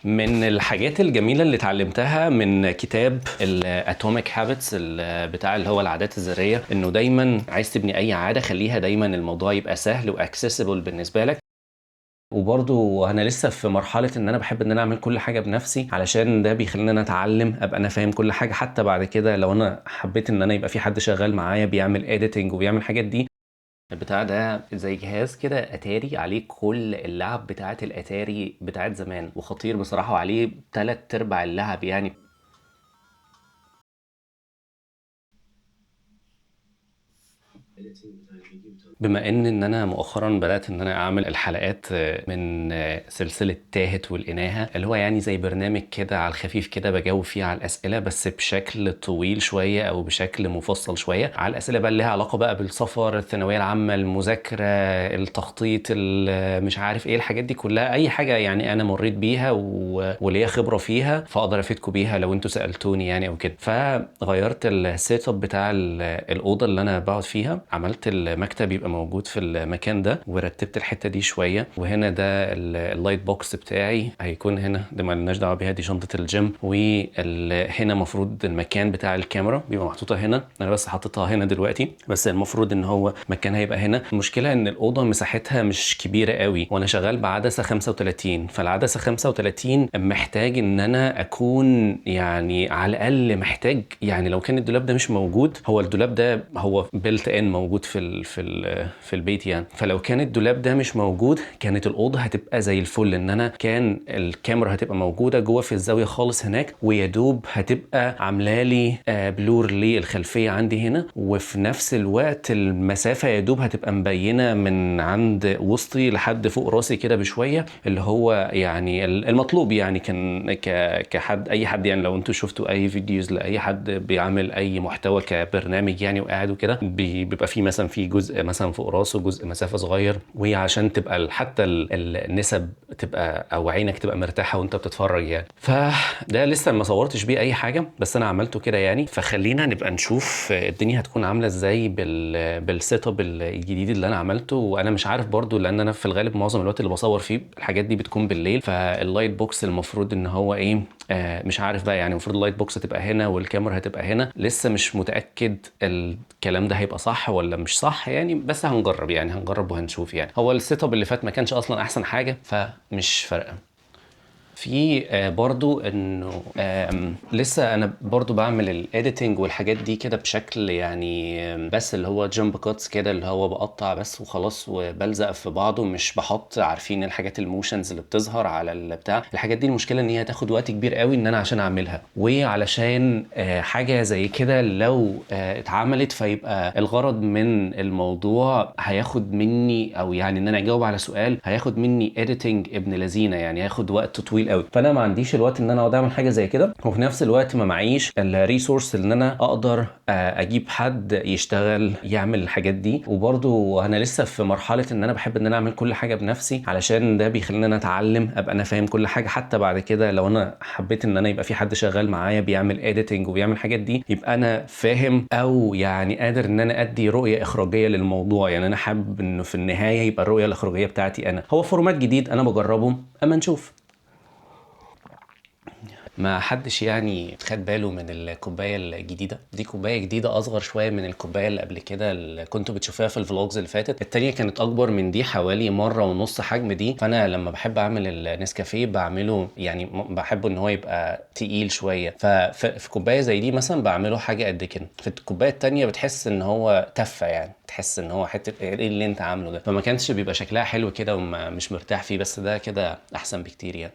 من الحاجات الجميلة اللي اتعلمتها من كتاب الاتوميك هابتس بتاع اللي هو العادات الذرية، انه دايما عايز تبني اي عادة خليها دايما الموضوع يبقى سهل واكسسبل بالنسبة لك. وبرضو انا لسه في مرحله ان انا بحب ان انا اعمل كل حاجه بنفسي، علشان ده بيخليني انا اتعلم ابقى انا فاهم كل حاجه. حتى بعد كده لو انا حبيت ان انا يبقى في حد شغال معايا بيعمل اديتنج وبيعمل الحاجات دي. البتاع ده زي جهاز كده اتاري عليه كل اللعب بتاعه الاتاري بتاعه زمان، وخطير بصراحه، وعليه تلات ارباع اللعب يعني. بما ان انا مؤخرا بدات ان انا اعمل الحلقات من سلسله تاهت والاناهه، اللي هو يعني زي برنامج كده على الخفيف كده بجاوب فيه على الاسئله، بس بشكل طويل شويه او بشكل مفصل شويه، على الاسئله بقى اللي لها علاقه بقى بالسفر، الثانويه العامه، المذاكره، التخطيط، مش عارف ايه الحاجات دي كلها، اي حاجه يعني انا مريت بيها وليا خبره فيها فاقدر افيدكم بيها لو انتوا سالتوني يعني او كده. فغيرت السيت اب بتاع الاوضه اللي انا بقعد فيها، عملت المكتب يبقى موجود في المكان ده، ورتبت الحته دي شويه. وهنا ده اللايت بوكس بتاعي هيكون هنا، ده مالناش دعوه بيها، دي شنطه الجيم. وهنا المفروض المكان بتاع الكاميرا بيبقى محطوطه هنا، انا بس حاططها هنا دلوقتي، بس المفروض ان هو مكان هيبقى هنا. المشكله ان الاوضه مساحتها مش كبيره قوي، وانا شغال بعدسه 35، فالعدسه 35 محتاج ان انا اكون يعني على الاقل محتاج، يعني لو كان الدولاب ده مش موجود، هو الدولاب ده هو بيلت ان موجود في البيت يعني، فلو كان الدولاب ده مش موجود كانت الاوضه هتبقى زي الفل، ان انا كان الكاميرا هتبقى موجوده جوه في الزاويه خالص هناك، ويا دوب هتبقى عامله لي بلور للخلفيه عندي هنا، وفي نفس الوقت المسافه يا دوب هتبقى مبينه من عند وسطي لحد فوق راسي كده بشويه، اللي هو يعني المطلوب يعني كان كحد، اي حد يعني لو انتوا شفتوا اي فيديوز لاي حد بيعمل اي محتوى كبرنامج يعني وقاعد وكده، بيبقى فيه مثلا في جزء مثلا فوق راسه، جزء مسافه صغير، وعشان تبقى حتى النسب تبقى او عينك تبقى مرتاحه وانت بتتفرج يعني. فده لسه ما صورتش بيه اي حاجه، بس انا عملته كده يعني. فخلينا نبقى نشوف الدنيا هتكون عامله ازاي بالسيت اب الجديد اللي انا عملته. وانا مش عارف برضو، لان انا في الغالب معظم الوقت اللي بصور فيه الحاجات دي بتكون بالليل، فاللايت بوكس المفروض ان هو ايه، مش عارف بقى يعني، المفروض اللايت بوكس هتبقى هنا والكاميرا هتبقى هنا، لسه مش متاكد الكلام ده هيبقى صح ولا مش صح يعني، بس هنجرب يعني، هنجرب وهنشوف يعني. هو السيت اب اللي فات ما كانش اصلا احسن حاجه، فمش فارقه. في برضو انه لسه انا برضو بعمل الايديتنج والحاجات دي كده بشكل يعني بس اللي هو جامب كاتس كده، اللي هو بقطع بس وخلاص وبلزق في بعضه، مش بحط عارفين الحاجات الموشنز اللي بتظهر على البتاع. الحاجات دي المشكله ان هي هتاخد وقت كبير قوي ان انا عشان اعملها، وعلشان حاجه زي كده لو اتعملت فيبقى الغرض من الموضوع هياخد مني، او يعني ان انا اجاوب على سؤال هياخد مني ايديتنج ابن لذينه يعني، هياخد وقت طويل قوي. فانا ما عنديش الوقت ان انا اقعد اعمل حاجه زي كده، وفي نفس الوقت ما معيش الريسورس ان انا اقدر اجيب حد يشتغل يعمل الحاجات دي. وبرضو انا لسه في مرحله ان انا بحب ان انا اعمل كل حاجه بنفسي، علشان ده بيخليني انا اتعلم ابقى انا فاهم كل حاجه. حتى بعد كده لو انا حبيت ان انا يبقى في حد شغال معايا بيعمل اديتنج وبيعمل الحاجات دي، يبقى انا فاهم او يعني قادر ان انا ادي رؤيه اخراجيه للموضوع. يعني انا حابب انه في النهايه يبقى الرؤيه الاخراجيه بتاعتي انا هو فورمات جديد انا بجربه اما نشوف. ما حدش يعني خد باله من الكوبايه الجديده دي، كوبايه جديده اصغر شويه من الكوبايه اللي قبل كده اللي كنتوا بتشوفوها في الفلوجز اللي فاتت. التانيه كانت اكبر من دي حوالي مره ونص حجم دي، فانا لما بحب اعمل النسكافيه بعمله يعني بحبه ان هو يبقى تقيل شويه، ففي كوبايه زي دي مثلا بعمله حاجه قد كده. في الكوبايه التانيه بتحس ان هو تفه يعني، تحس ان هو حته ايه اللي انت عامله ده، فما كانش بيبقى شكلها حلو كده ومش مرتاح فيه، بس ده كده احسن بكتير يعني.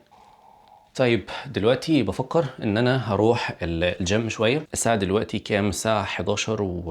طيب دلوقتي بفكر ان انا هروح الجيم شويه. الساعه دلوقتي كام؟ الساعه 11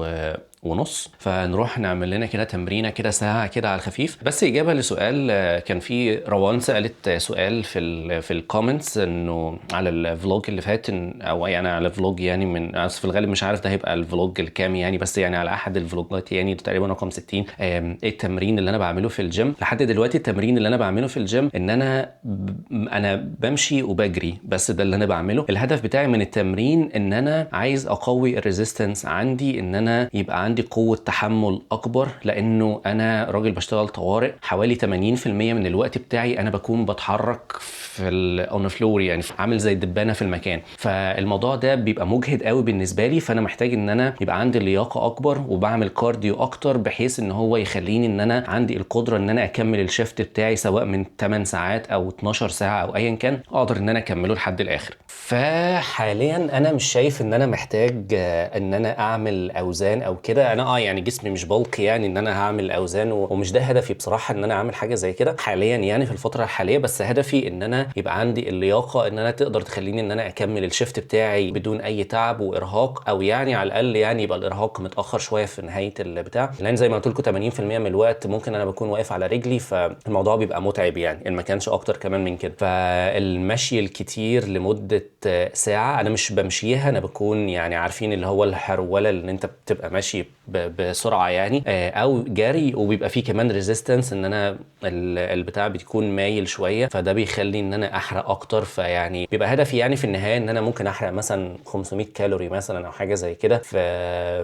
ونص، فنروح نعمل لنا كده تمرينه كده ساعه كده على الخفيف. بس اجابه لسؤال كان في روان سالت سؤال في الكومنتس انه على الفلوج اللي فات، او يعني على الفلوج يعني من في الغالب مش عارف ده هيبقى الفلوج الكام يعني، بس يعني على احد الفلوجات يعني تقريبا رقم 60، ايه التمرين اللي انا بعمله في الجيم. لحد دلوقتي التمرين اللي انا بعمله في الجيم ان انا بمشي وبجري، بس ده اللي انا بعمله. الهدف بتاعي من التمرين ان انا عايز اقوي الريزيستنس عندي، ان انا يبقى عندي قوه تحمل اكبر، لانه انا راجل بشتغل طوارئ. حوالي 80% من الوقت بتاعي انا بكون بتحرك في اون فلور، يعني عامل زي الدبانه في المكان. فالموضوع ده بيبقى مجهد قوي بالنسبه لي، فانا محتاج ان انا يبقى عندي لياقه اكبر وبعمل كارديو اكتر، بحيث ان هو يخليني ان انا عندي القدره ان انا اكمل الشيفت بتاعي سواء من 8 ساعات او 12 ساعه او ايا كان، اقدر ان انا اكمله لحد الاخر. فحاليا انا مش شايف ان انا محتاج ان انا اعمل اوزان او كده. انا يعني جسمي مش بلقي يعني ان انا هعمل اوزان، ومش ده هدفي بصراحه ان انا اعمل حاجه زي كده حاليا يعني في الفتره الحاليه. بس هدفي ان انا يبقى عندي اللياقه ان انا تقدر تخليني ان انا اكمل الشيفت بتاعي بدون اي تعب وارهاق، او يعني على الاقل يعني يبقى الارهاق متاخر شويه في نهايه البتاع. لان زي ما قلت لكم 80% من الوقت ممكن انا بكون واقف على رجلي، فالموضوع بيبقى متعب يعني ان ما كانش اكتر كمان من كده. فالمشي الكتير لمده ساعه انا مش بمشيها، انا بكون يعني عارفين اللي هو الهروله اللي انت بتبقى ماشي بسرعه يعني، او جري، وبيبقى فيه كمان ريزيستنس ان انا البتاع بيكون مايل شويه، فده بيخلي ان انا احرق اكتر. فيعني بيبقى هدفي يعني في النهايه ان انا ممكن احرق مثلا 500 كالوري مثلا او حاجه زي كده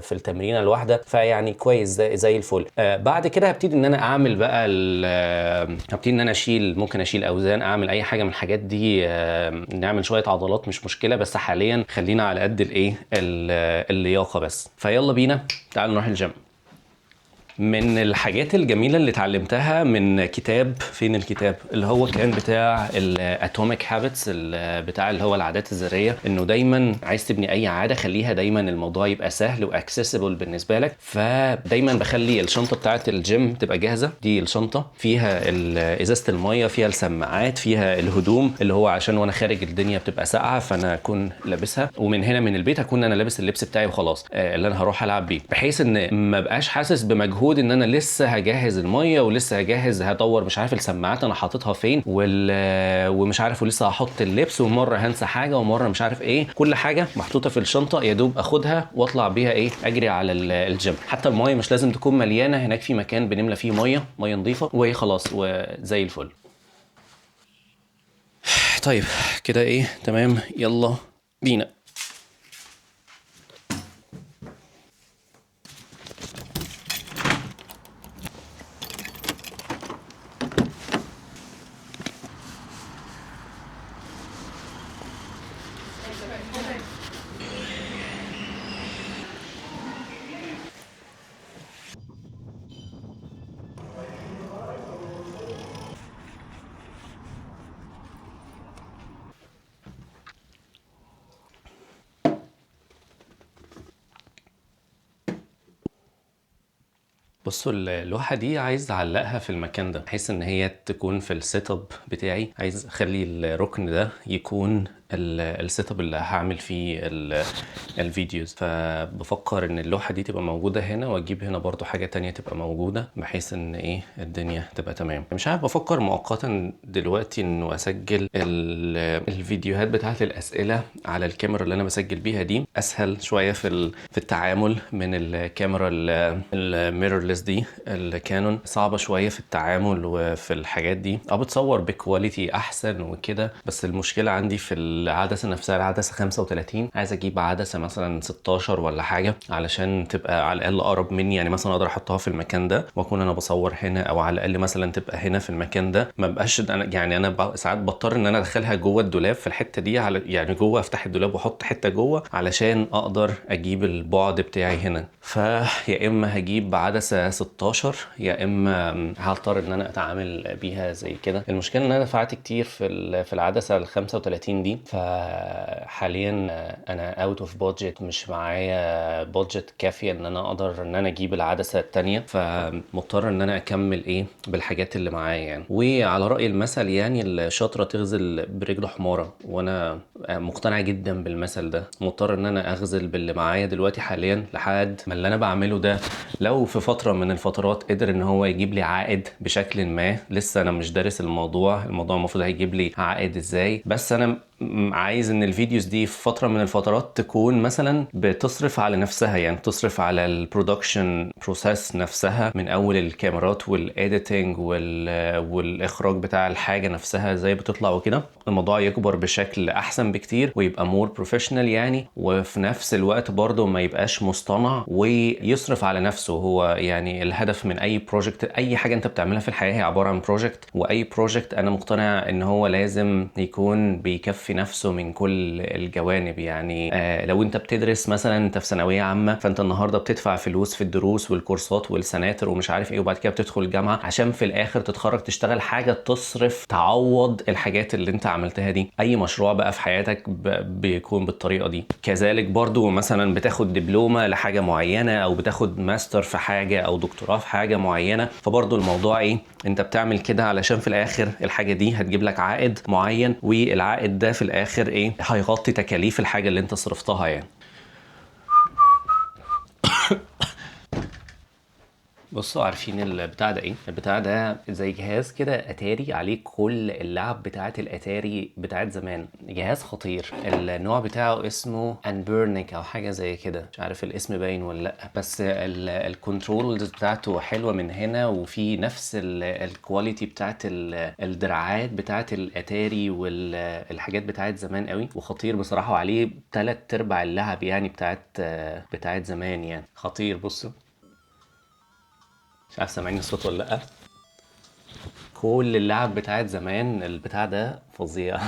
في التمرينه الواحده، فيعني كويس زي الفل. بعد كده هبتدي ان انا اعمل بقى هبتدي ان انا ممكن اشيل اوزان، اعمل اي حاجه من الحاجات دي، نعمل شويه عضلات مش مشكله، بس حاليا خلينا على قد اللياقه بس. فيلا بينا تعالوا نروح الجيم. من الحاجات الجميلة اللي اتعلمتها من كتاب، فين الكتاب اللي هو كان بتاع الاتوميك هابتس، بتاع اللي هو العادات الذرية، انه دايما عايز تبني اي عادة خليها دايما الموضوع يبقى سهل واكسسبل بالنسبة لك. فدايما بخلي الشنطة بتاعت الجيم تبقى جاهزة. دي الشنطة فيها ازازة المية، فيها السماعات، فيها الهدوم اللي هو عشان وانا خارج الدنيا بتبقى ساقعة فانا اكون لابسها، ومن هنا من البيت اكون انا لابس اللبس بتاعي وخلاص اللي انا هروح العب بيه، بحيث ان ما بقاش حاسس بمجهود ان انا لسه هجهز الميه ولسه هدور مش عارف السماعات انا حاططها فين ومش عارف، ولسه هحط اللبس، ومره هنسى حاجه، ومره مش عارف ايه. كل حاجه محطوطه في الشنطه، يا دوب اخدها واطلع بيها اجري على الجيم. حتى الميه مش لازم تكون مليانه، هناك في مكان بنملى فيه ميه نظيفه وخلاص وزي الفل. طيب كده تمام، يلا بينا. بصوا اللوحة دي عايز اعلقها في المكان ده، بحيث ان هي تكون في السيت اب بتاعي. عايز اخلي الركن ده يكون السيت اب اللي هعمل فيه الفيديوز. فبفكر ان اللوحة دي تبقى موجودة هنا، واجيب هنا برضو حاجة تانية تبقى موجودة، بحيث ان الدنيا تبقى تمام. مش عارف، بفكر مؤقتا دلوقتي انه اسجل الفيديوهات بتاعت الاسئلة على الكاميرا اللي انا بسجل بيها دي، اسهل شوية في التعامل من الكاميرا الميرورلس دي. الكانون صعبة شوية في التعامل وفي الحاجات دي، بتصور بكواليتي احسن وكده، بس المشكلة عندي في العدسة نفسها. العدسة 35، عايز اجيب عدسة مثلا 16 ولا حاجة علشان تبقى على الاقل اقرب مني، يعني مثلا اقدر احطها في المكان ده واكون انا بصور هنا، او على الاقل مثلا تبقى هنا في المكان ده، ما بقاش انا ساعات بضطر ان انا ادخلها جوه الدولاب في الحتة دي، يعني جوه افتح الدولاب واحط حتة جوه علشان اقدر اجيب البعد بتاعي هنا. فيا اما هجيب عدسة 16، يا اما هضطر ان انا اتعامل بيها زي كده. المشكلة ان انا دفعت كتير في العدسة 35 دي، فحاليا انا اوت اوف بادجت، مش معايا بادجت كافيه ان انا اقدر ان انا اجيب العدسه التانية، فمضطر ان انا اكمل بالحاجات اللي معايا يعني. وعلى راي المثل يعني، الشاطره تغزل برجل حماره، وانا مقتنع جدا بالمثل ده. مضطر ان انا اغزل باللي معايا دلوقتي حاليا، لحد ما اللي انا بعمله ده لو في فتره من الفترات قدر ان هو يجيب لي عائد بشكل ما. لسه انا مش دارس الموضوع المفروض هيجيب لي عائد ازاي، بس انا عايز ان الفيديوز دي في فتره من الفترات تكون مثلا بتصرف على نفسها، يعني تصرف على البرودكشن بروسيس نفسها، من اول الكاميرات والايديتنج والاخراج بتاع الحاجه نفسها ازاي بتطلع وكده، الموضوع يكبر بشكل احسن بكتير ويبقى مور بروفيشنال يعني، وفي نفس الوقت برضه ما يبقاش مصطنع ويصرف على نفسه هو. يعني الهدف من اي بروجكت، اي حاجه انت بتعملها في الحياه هي عباره عن بروجكت، واي بروجكت انا مقتنع ان هو لازم يكون بيكفي نفسه من كل الجوانب. يعني لو انت بتدرس مثلا، انت في ثانويه عامه، فانت النهارده بتدفع فلوس في الدروس والكورسات والسناتر ومش عارف ايه، وبعد كده بتدخل الجامعه عشان في الاخر تتخرج تشتغل حاجه تصرف تعوض الحاجات اللي انت عملتها دي. اي مشروع بقى في حياتك بيكون بالطريقه دي. كذلك برضو مثلا بتاخد دبلومه لحاجه معينه، او بتاخد ماستر في حاجه، او دكتوراه في حاجه معينه، فبرضو الموضوع ايه، انت بتعمل كده علشان في الاخر الحاجه دي هتجيب لك عائد معين، والعائد ده في الاخر ايه، هيغطي تكاليف الحاجه اللي انت صرفتها يعني. بصوا، عارفين البتاع ده ايه؟ البتاع ده زي جهاز كده اتاري عليه كل اللعب بتاعت الاتاري بتاعت زمان. جهاز خطير. النوع بتاعه اسمه انبرنيك او حاجه زي كده، مش عارف الاسم باين ولا لا، بس الكنترولز بتاعته حلوه من هنا، وفي نفس الكواليتي بتاعت الدراعات بتاعت الاتاري والحاجات بتاعت زمان قوي، وخطير بصراحه، وعليه 3/4 اللعب يعني بتاعت زمان يعني. خطير. بصوا، مش عارف سامعين الصوت ولا لأ. كل اللعب بتاعت زمان البتاع ده فظيع.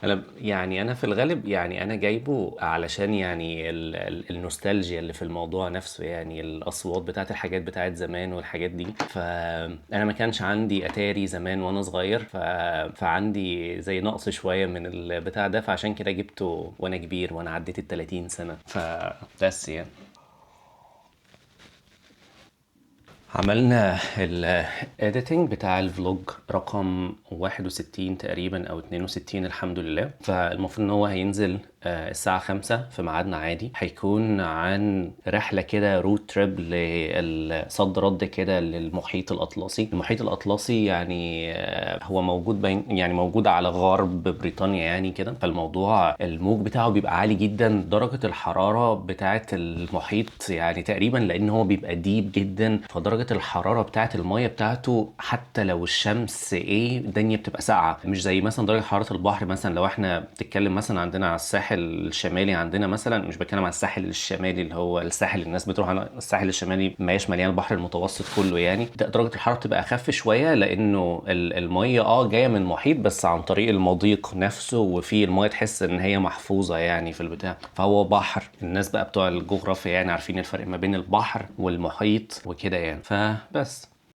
انا في الغالب يعني انا جايبه علشان يعني النوستالجيا اللي في الموضوع نفسه، يعني الاصوات بتاعت الحاجات بتاعت زمان والحاجات دي. فانا ما كانش عندي اتاري زمان وانا صغير، فعندي زي نقص شوية من البتاع ده، فعشان كده جبته وانا كبير، وانا عديت ال 30 سنة، فبس يعني. عملنا الايديتنج بتاع الفلوج رقم 61 تقريبا او 62 الحمد لله. فالمفروض ان هو هينزل الساعة 5 في ميعادنا عادي. هيكون عن رحلة كده، روت تريب للصد رد كده للمحيط الأطلسي. المحيط الأطلسي يعني هو موجود يعني موجود على غرب بريطانيا يعني كده. فالموضوع الموج بتاعه بيبقى عالي جدا، درجة الحرارة بتاعة المحيط يعني تقريبا، لأن هو بيبقى ديب جدا، فدرجة الحرارة بتاعة المية بتاعته حتى لو الشمس ايه الدنيا بتبقى ساقعة، مش زي مثلا درجة حرارة البحر. مثلا لو احنا بتتكلم مثلا عندنا على الساحل الشمالي، عندنا مثلا، مش بتكلم على الساحل الشمالي اللي هو الساحل الناس بتروح على الساحل الشمالي، ماهيش مليان البحر المتوسط كله يعني، درجة الحرارة بتبقى اخف شوية، لانه المية جاية من محيط بس عن طريق المضيق نفسه، وفي المية تحس ان هي محفوظة يعني في البتاع. فهو بحر، الناس بقى بتوع الجغرافيا يعني عارفين الفرق ما بين البحر والمحيط وكده يعني. فبس